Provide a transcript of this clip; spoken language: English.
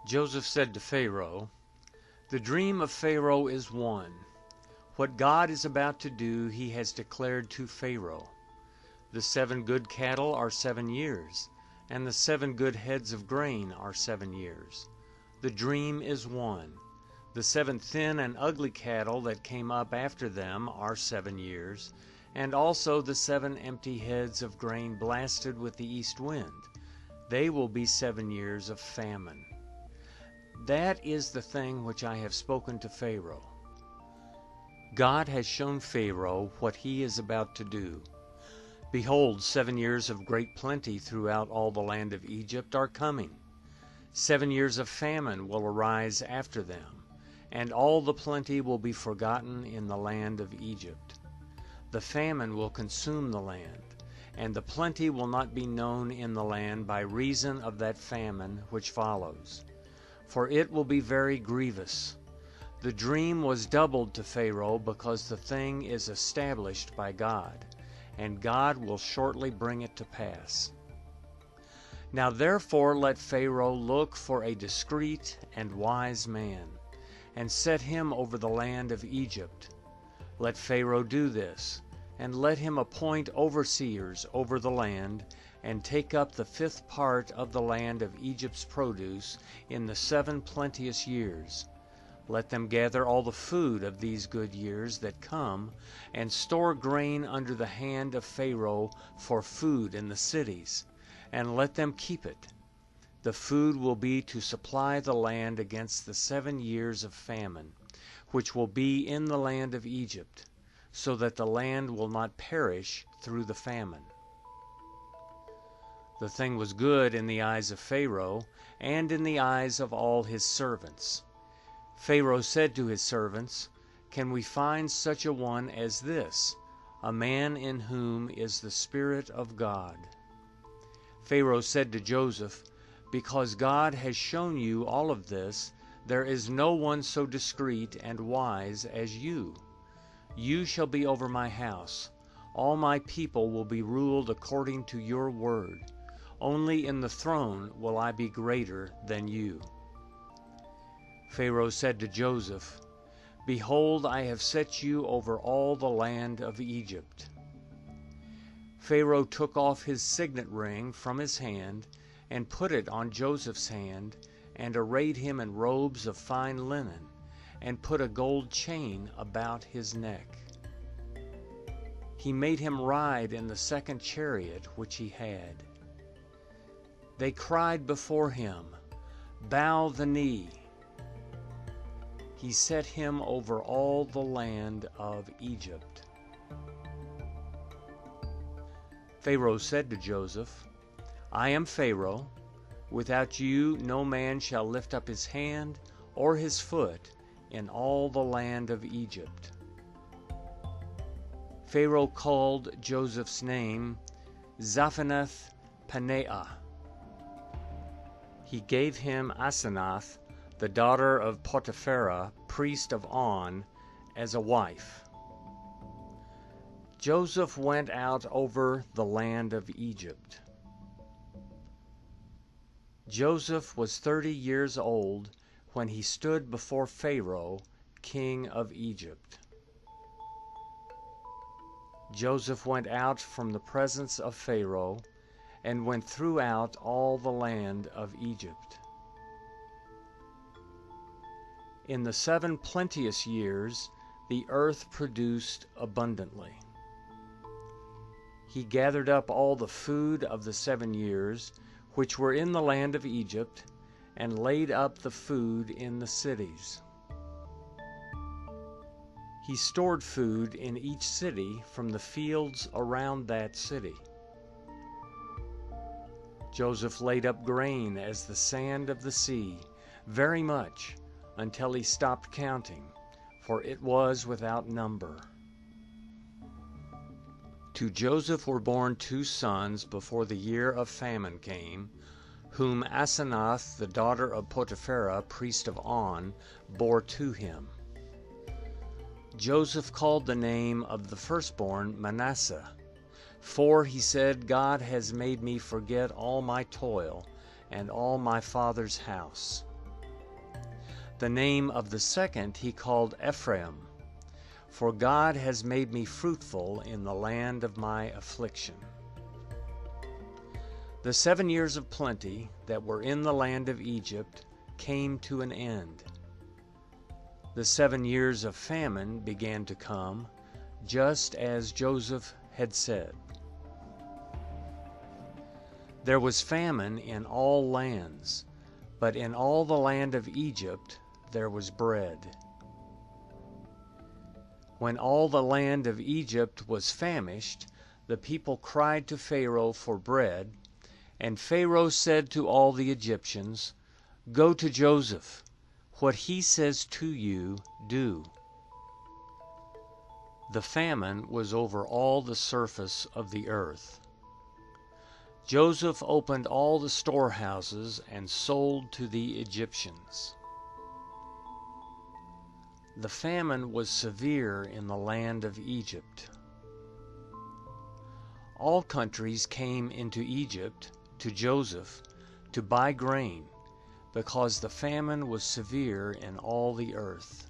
Joseph said to Pharaoh, "The dream of Pharaoh is one. What God is about to do he has declared to Pharaoh. The 7 good cattle are 7 years, and the 7 good heads of grain are 7 years. The dream is one. The 7 thin and ugly cattle that came up after them are 7 years, and also the 7 empty heads of grain blasted with the east wind. They will be 7 years of famine. That is the thing which I have spoken to Pharaoh." God has shown Pharaoh what he is about to do. Behold, 7 years of great plenty throughout all the land of Egypt are coming. 7 years of famine will arise after them, and all the plenty will be forgotten in the land of Egypt. The famine will consume the land, and the plenty will not be known in the land by reason of that famine which follows, for it will be very grievous. The dream was doubled to Pharaoh because the thing is established by God, and God will shortly bring it to pass. Now therefore let Pharaoh look for a discreet and wise man, and set him over the land of Egypt. Let Pharaoh do this, and let him appoint overseers over the land, and take up the 5th part of the land of Egypt's produce in the 7 plenteous years. Let them gather all the food of these good years that come, and store grain under the hand of Pharaoh for food in the cities, and let them keep it. The food will be to supply the land against the 7 years of famine, which will be in the land of Egypt, so that the land will not perish through the famine." The thing was good in the eyes of Pharaoh, and in the eyes of all his servants. Pharaoh said to his servants, "Can we find such a one as this, a man in whom is the Spirit of God?" Pharaoh said to Joseph, "Because God has shown you all of this, there is no one so discreet and wise as you. You shall be over my house. All my people will be ruled according to your word. Only in the throne will I be greater than you." Pharaoh said to Joseph, "Behold, I have set you over all the land of Egypt." Pharaoh took off his signet ring from his hand and put it on Joseph's hand, and arrayed him in robes of fine linen, and put a gold chain about his neck. He made him ride in the 2nd chariot which he had. They cried before him, "Bow the knee." He set him over all the land of Egypt. Pharaoh said to Joseph, "I am Pharaoh. Without you no man shall lift up his hand or his foot in all the land of Egypt." Pharaoh called Joseph's name Zaphenath-Paneah. He gave him Asenath, the daughter of Potiphera, priest of On, as a wife. Joseph went out over the land of Egypt. Joseph was 30 years old when he stood before Pharaoh, king of Egypt. Joseph went out from the presence of Pharaoh, and went throughout all the land of Egypt. In the 7 plenteous years, the earth produced abundantly. He gathered up all the food of the 7 years, which were in the land of Egypt, and laid up the food in the cities. He stored food in each city from the fields around that city. Joseph laid up grain as the sand of the sea, very much, until he stopped counting, for it was without number. To Joseph were born 2 sons before the year of famine came, whom Asenath, the daughter of Potiphera, priest of On, bore to him. Joseph called the name of the firstborn Manasseh, for he said, "God has made me forget all my toil and all my father's house." The name of the second he called Ephraim, for God has made me fruitful in the land of my affliction. The 7 years of plenty that were in the land of Egypt came to an end. The 7 years of famine began to come, just as Joseph had said. There was famine in all lands, but in all the land of Egypt there was bread. When all the land of Egypt was famished, the people cried to Pharaoh for bread, and Pharaoh said to all the Egyptians, "Go to Joseph. What he says to you, do." The famine was over all the surface of the earth. Joseph opened all the storehouses and sold to the Egyptians. The famine was severe in the land of Egypt. All countries came into Egypt to Joseph to buy grain, because the famine was severe in all the earth.